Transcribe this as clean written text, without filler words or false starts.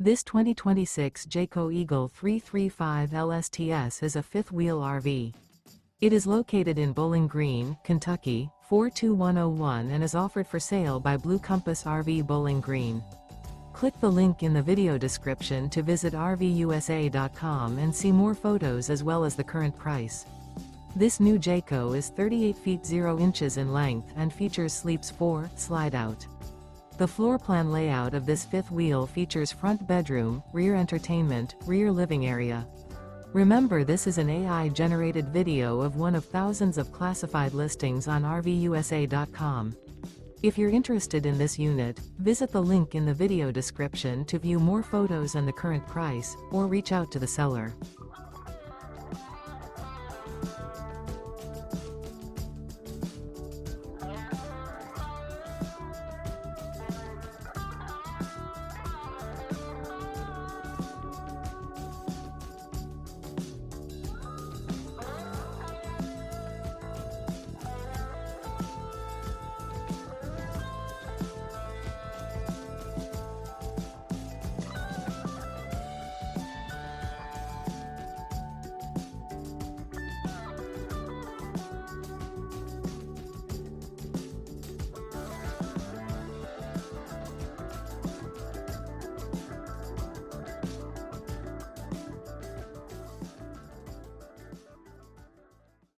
This 2026 Jayco Eagle 335 LSTS is a fifth-wheel RV. It is located in Bowling Green, Kentucky, 42101 and is offered for sale by Blue Compass RV Bowling Green. Click the link in the video description to visit RVUSA.com and see more photos as well as the current price. This new Jayco is 38 feet 0 inches in length and features Sleeps 4 Slideout. The floor plan layout of this fifth wheel features front bedroom, rear entertainment, rear living area. Remember, this is an AI-generated video of one of thousands of classified listings on RVUSA.com. If you're interested in this unit, visit the link in the video description to view more photos and the current price, or reach out to the seller.